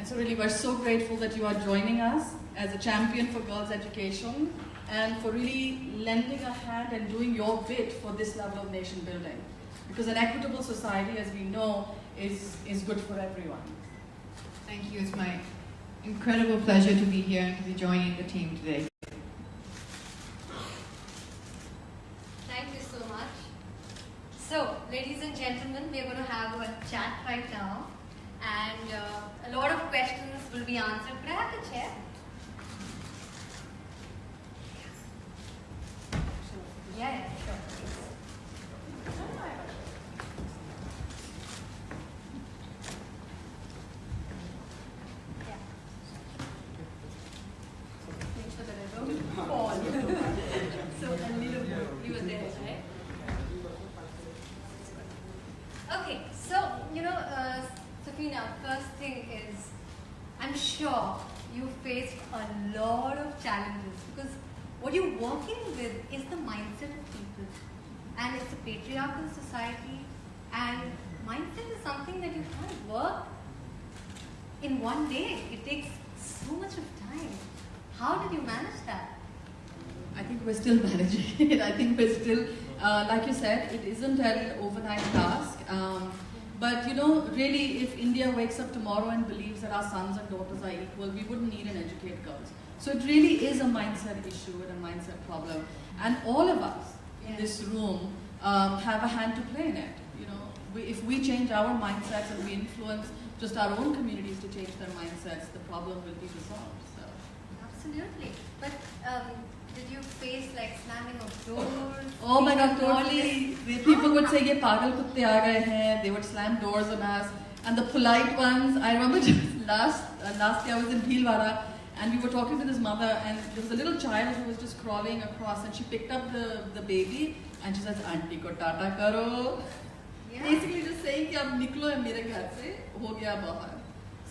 so really we're so grateful that you are joining us as a champion for girls' education and for really lending a hand and doing your bit for this level of nation building. Because an equitable society, as we know, is good for everyone. Thank you. It's my incredible pleasure to be here and to be joining the team today. Thank you so much. So, ladies and gentlemen, we are going to have a chat right now, and a lot of questions will be answered. Could I have the chair? Yeah, sure. So, you were there, right? Okay, so, Safina, first thing is, I'm sure you faced a lot of challenges because what you're working with is the mindset of people. And it's a patriarchal society, and mindset is something that you can't work in one day. It takes so much of time. How did you manage that? I think we're still managing it. I think we're still, like you said, it isn't an overnight task. But really, if India wakes up tomorrow and believes that our sons and daughters are equal, we wouldn't need and educate girls. So it really is a mindset issue and a mindset problem. And all of us in this room have a hand to play in it. If we change our mindsets and we influence just our own communities to change their mindsets, the problem will be resolved. So. Absolutely. But did you face like slamming of doors? Oh my God, totally. People would say, "Ye pagal kutte aa gaye hain." They would slam doors on us. And the polite ones, I remember just last year I was in Bhilwara and we were talking to this mother, and there was a little child who was just crawling across, and she picked up the baby and she says, "Auntie ko tata karo." Yeah. Basically just saying कि अब निकलो है मेरे घर से, हो गया बाहर.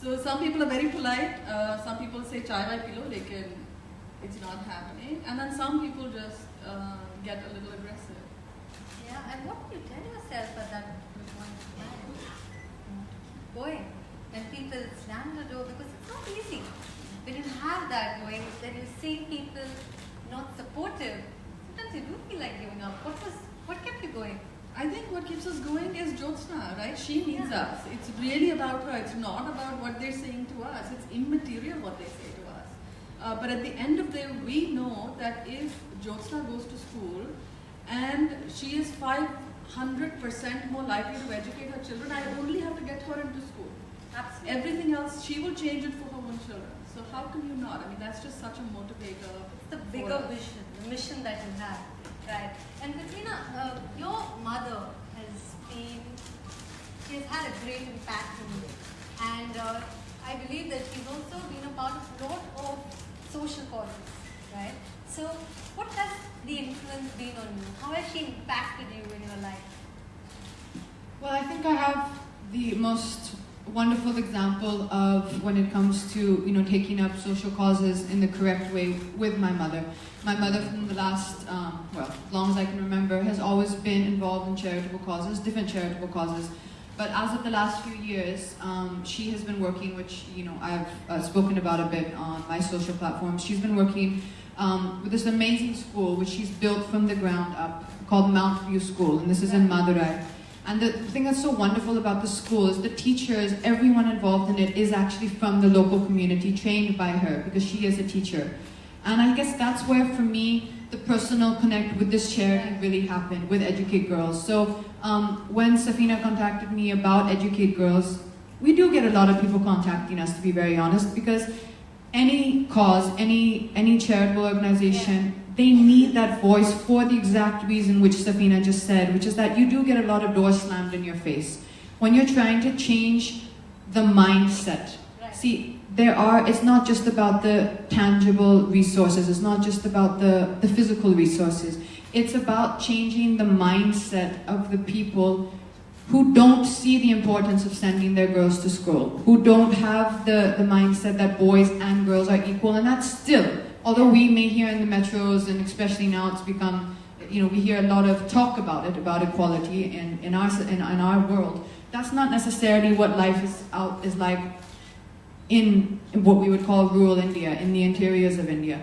So some people are very polite, some people say chai vai pilo, lekin it's not happening, and then some people just get a little aggressive. Yeah, and what do you tell yourself at that point of time? Going, when people slam the door, because it's not easy. When you have that going, then you see people not supportive, sometimes you do feel like giving up. What kept you going? I think what keeps us going is Jyotsna, right? She needs us. It's really about her. It's not about what they're saying to us. It's immaterial what they say to us. But at the end of the day, we know that if Jyotsna goes to school and she is 500% more likely to educate her children, I only have to get her into school. Absolutely. Everything else, she will change it for her own children. So how can you not? I mean, that's just such a motivator. It's the bigger vision, the mission that you have. Right. And Katrina, your mother she's had a great impact on you. And I believe that she's also been a part of a lot of social causes, right? So what has the influence been on you? How has she impacted you in your life? Well, I think I have the most wonderful example of when it comes to taking up social causes in the correct way with my mother. My mother, from the last as long as I can remember, has always been involved in charitable causes, different charitable causes. But as of the last few years, she has been working, which I've spoken about a bit on my social platforms. She's been working with this amazing school, which she's built from the ground up, called Mount View School, and this is in Madurai. And the thing that's so wonderful about the school is the teachers, everyone involved in it is actually from the local community, trained by her, because she is a teacher. And I guess that's where, for me, the personal connect with this charity really happened, with Educate Girls. So when Safina contacted me about Educate Girls, we do get a lot of people contacting us, to be very honest, because any cause, any charitable organization, they need that voice for the exact reason which Safina just said, which is that you do get a lot of doors slammed in your face. When you're trying to change the mindset. Right. See, it's not just about the tangible resources, it's not just about the physical resources. It's about changing the mindset of the people who don't see the importance of sending their girls to school, who don't have the mindset that boys and girls are equal, and that's still, although we may hear in the metros, and especially now it's become, we hear a lot of talk about it, about equality in our world. That's not necessarily what life is like in what we would call rural India, in the interiors of India.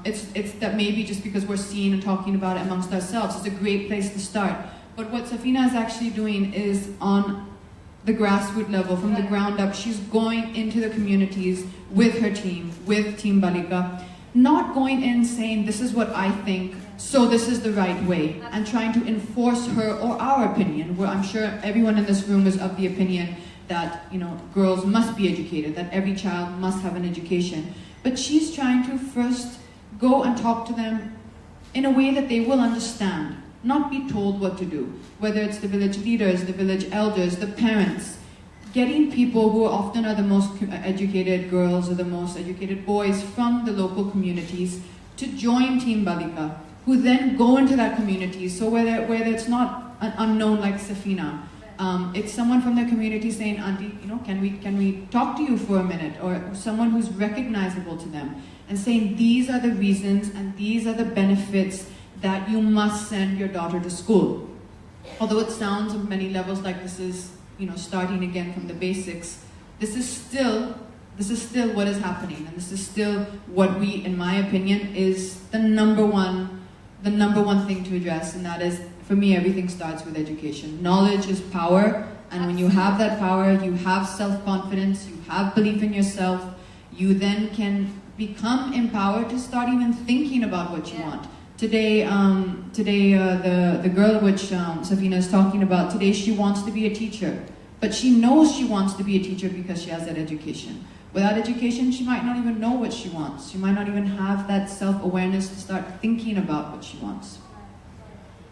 It's that maybe just because we're seeing and talking about it amongst ourselves, it's a great place to start. But what Safina is actually doing is on the grassroots level, from the ground up, she's going into the communities with her team, with Team Balika, not going in saying, this is what I think, so this is the right way, and trying to enforce her or our opinion, where I'm sure everyone in this room is of the opinion that, you know, girls must be educated, that every child must have an education. But she's trying to first go and talk to them in a way that they will understand, not be told what to do. Whether it's the village leaders, the village elders, the parents, getting people who often are the most educated girls or the most educated boys from the local communities to join Team Balika, who then go into that community. So whether it's not an unknown like Safina, it's someone from the community saying, Auntie, you know, can we talk to you for a minute? Or someone who's recognizable to them and saying, these are the reasons and these are the benefits that you must send your daughter to school. Although it sounds on many levels like this is, you know, starting again from the basics, this is still what is happening, and this is still what we, in my opinion, is the number one thing to address, and that is, for me, everything starts with education. Knowledge is power, and when you have that power, you have self-confidence, you have belief in yourself, you then can become empowered to start even thinking about what you want. Today, the girl which Safina is talking about, today she wants to be a teacher, but she knows she wants to be a teacher because she has that education. Without education, she might not even know what she wants. She might not even have that self-awareness to start thinking about what she wants.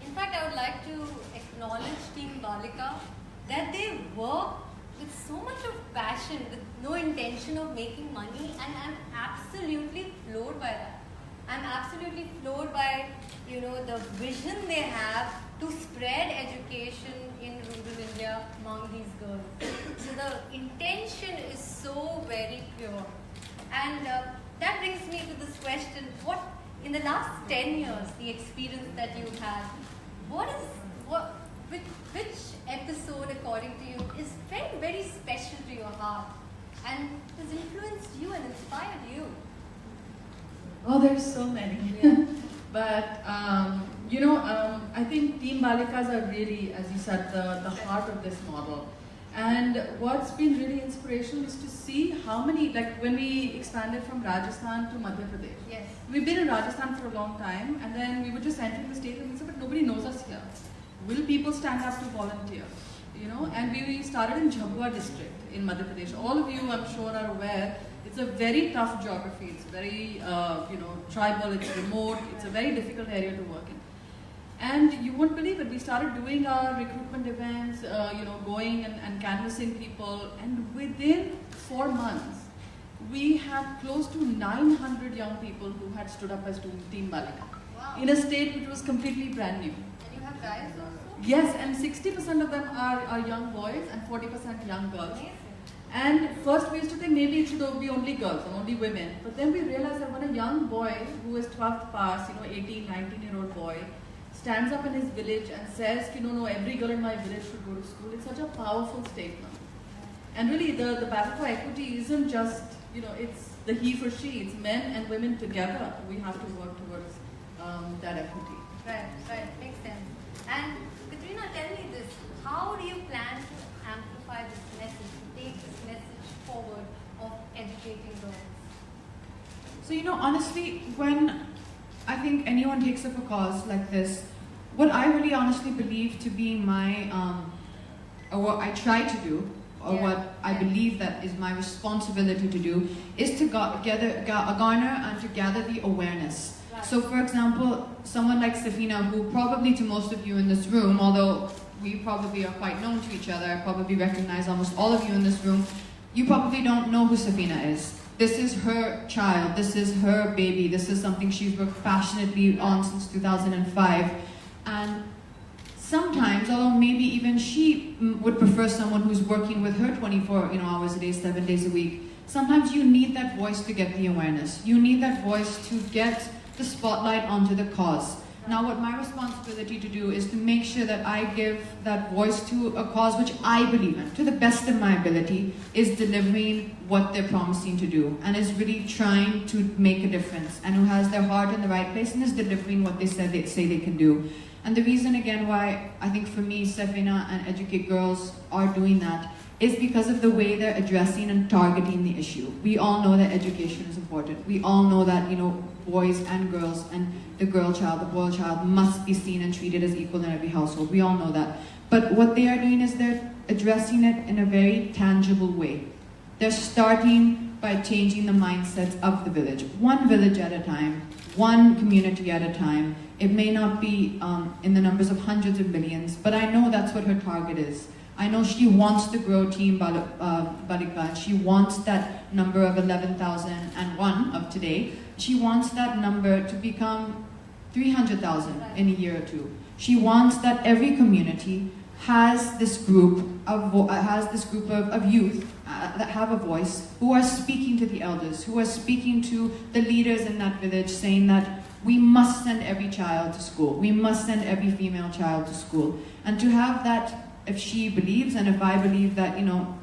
In fact, I would like to acknowledge Team Balika that they work with so much of passion, with no intention of making money, and I'm absolutely floored by that. I'm absolutely floored by, you know, the vision they have to spread education in rural India among these girls. So the intention is so very pure. And that brings me to this question, what, in the last 10 years, the experience that you've had, which episode, according to you, is very, very special to your heart and has influenced you and inspired you? Oh, there's so many. Yeah. But, you know, I think Team Balikas are really, as you said, the heart of this model. And what's been really inspirational is to see how many, like when we expanded from Rajasthan to Madhya Pradesh. Yes. We've been in Rajasthan for a long time, and then we were just entering the state and we said, but nobody knows us here. Will people stand up to volunteer? You know, and we started in Jhabua district in Madhya Pradesh. All of you, I'm sure, are aware. It's a very tough geography. It's very, you know, tribal. It's remote. It's a very difficult area to work in. And you won't believe it. We started doing our recruitment events, you know, going and canvassing people. And within 4 months, we had close to 900 young people who had stood up as Team Balika. Wow. In a state which was completely brand new. And you have guys also? Yes, and 60% of them are young boys and 40% young girls. Amazing. And first we used to think maybe it should be only girls and only women. But then we realized that when a young boy who is 12th pass, you know, 18, 19-year-old boy, stands up in his village and says, you know, no, every girl in my village should go to school, it's such a powerful statement. And really the battle for equity isn't just, you know, it's the he for she, it's men and women together. We have to work towards that equity. Right, makes sense. And Katrina, tell me this, how do you plan to amplify this message, to take this message forward of educating girls? So, you know, honestly, when I think anyone takes up a cause like this, what I really honestly believe to be my, or what I try to do, or what I believe that is my responsibility to do, is to garner and to gather the awareness. Right. So, for example, someone like Safina, who probably to most of you in this room, although we probably are quite known to each other, I probably recognize almost all of you in this room, you probably don't know who Safina is. This is her child, this is her baby, this is something she's worked passionately on since 2005. And sometimes, although maybe even she would prefer someone who's working with her 24 hours a day, 7 days a week, sometimes you need that voice to get the awareness. You need that voice to get the spotlight onto the cause. Now what my responsibility to do is to make sure that I give that voice to a cause which I believe in, to the best of my ability, is delivering what they're promising to do, and is really trying to make a difference, and who has their heart in the right place and is delivering what they say they can do. And the reason again why I think for me, Safina and Educate Girls are doing that is because of the way they're addressing and targeting the issue. We all know that education is important. We all know that, you know, boys and girls and the girl child, the boy child must be seen and treated as equal in every household. We all know that. But what they are doing is they're addressing it in a very tangible way. They're starting by changing the mindsets of the village, one village at a time, one community at a time. It may not be in the numbers of hundreds of millions, but I know that's what her target is. I know she wants to grow Team Balika, and she wants that number of 11,001 of today. She wants that number to become 300,000 in a year or two. She wants that every community has this group of youth that have a voice, who are speaking to the elders, who are speaking to the leaders in that village, saying that we must send every child to school. We must send every female child to school. And to have that, if she believes and if I believe that, you know,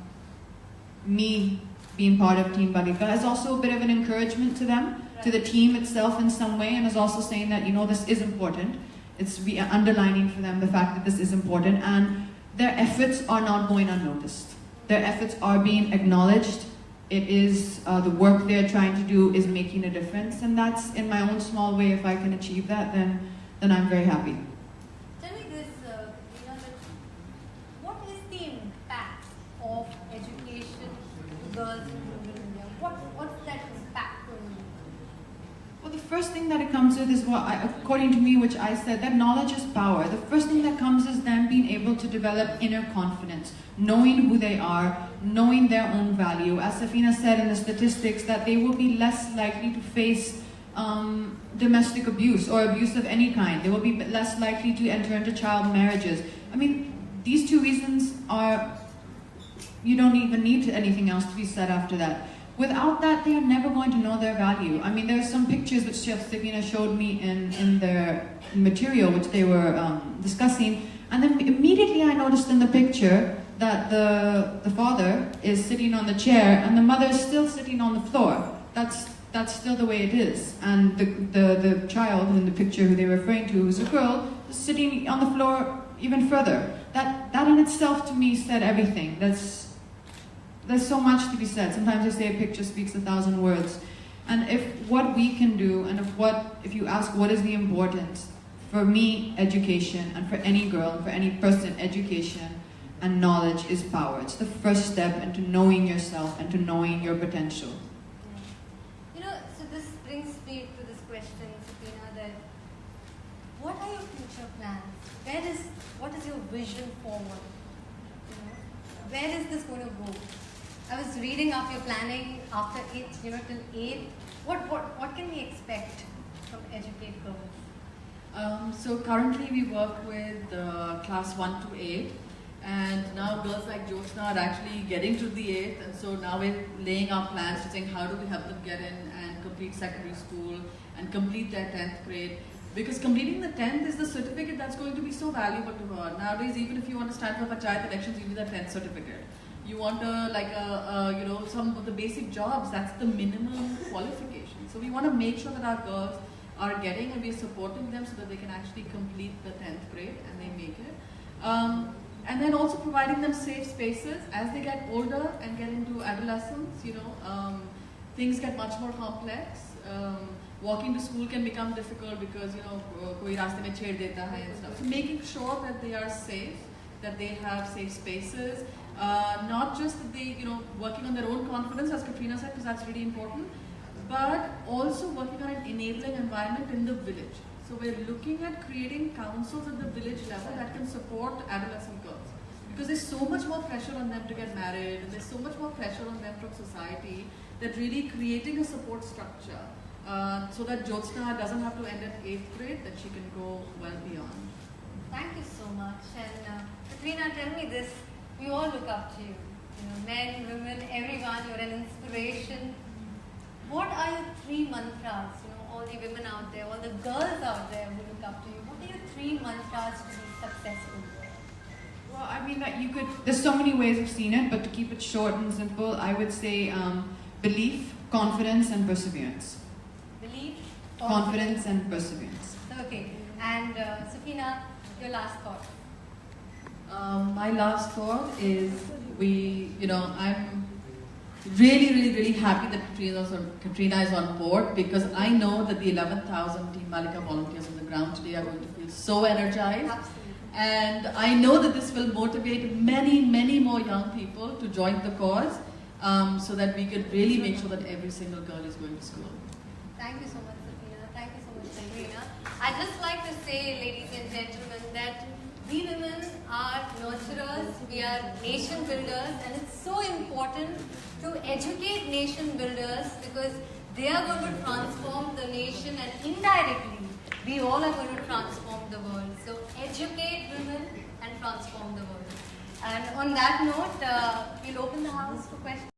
me being part of Team Balika is also a bit of an encouragement to them, to the team itself in some way, and is also saying that, you know, this is important. It's underlining for them the fact that this is important, and their efforts are not going unnoticed. Their efforts are being acknowledged. It is, the work they're trying to do is making a difference, and that's in my own small way. If I can achieve that, then I'm very happy. Tell me this, what is the impact of education to girls in rural India? What's that impact going to be? Well, the first thing that it comes with is according to me, which I said, that knowledge is power. The first thing that comes is them being able to develop inner confidence, knowing who they are, knowing their own value. As Safina said in the statistics, that they will be less likely to face domestic abuse or abuse of any kind. They will be less likely to enter into child marriages. I mean, these two reasons are, you don't even need anything else to be said after that. Without that, they are never going to know their value. I mean, there are some pictures which Chef Safina showed me in their material, which they were discussing, and then immediately I noticed in the picture that the father is sitting on the chair and the mother is still sitting on the floor. That's still the way it is. And the child in the picture who they're referring to, who's a girl, is sitting on the floor even further. That in itself to me said everything. There's so much to be said. Sometimes they say a picture speaks 1,000 words. And if what we can do, and if you ask what is the importance, for me, education, and for any girl, and for any person, education and knowledge is power. It's the first step into knowing yourself and to knowing your potential. You know, so this brings me to this question, Safina, that what are your future plans? What is your vision forward? You know, where is this going to go? I was reading up your planning after it, you know, till 8. What can we expect from Educate Girls? So currently we work with class 1 to 8, and now girls like Jyotsna are actually getting to the 8th, and so now we're laying our plans to think how do we help them get in and complete secondary school and complete their 10th grade. Because completing the 10th is the certificate that's going to be so valuable to her. Nowadays, even if you want to stand for panchayat elections, you need that 10th certificate. You want you know, some of the basic jobs, that's the minimum qualification. So we want to make sure that our girls are getting, and we're supporting them so that they can actually complete the 10th grade and they make it. And then also providing them safe spaces as they get older and get into adolescence, you know, things get much more complex. Walking to school can become difficult because, you know, koi raaste mein chhed deta hai and stuff. So making sure that they are safe, that they have safe spaces, not just that they, you know, working on their own confidence, as Katrina said, because that's really important, but also working on an enabling environment in the village. So we're looking at creating councils at the village level that can support adolescent girls. Because there's so much more pressure on them to get married, and there's so much more pressure on them from society, that really creating a support structure so that Jyotsna doesn't have to end at 8th grade, that she can go well beyond. Thank you so much. And Katrina, tell me this, we all look up to you. You know, men, women, everyone, you're an inspiration. What are your 3 mantras, you know, all the women out there, all the girls out there who look up to you, what are your 3 mantras to be successful? Well, I mean that you could. There's so many ways of seeing it, but to keep it short and simple, I would say belief, confidence, and perseverance. Belief, Confidence and perseverance. Okay, and Safina, your last thought. My last thought is I'm really happy that Katrina is on board, because I know that the 11,000 Team Malika volunteers on the ground today are going to feel so energized. Absolutely. And I know that this will motivate many more young people to join the cause, so that we could really make sure that every single girl is going to school. Thank you so much, Safina. Thank you so much, Katrina. I'd just like to say, ladies and gentlemen, that we women are nurturers, we are nation builders, and it's so important to educate nation builders, because they are going to transform the nation, and indirectly, we all are going to transform the world. So educate women and transform the world. And on that note, we'll open the house for questions.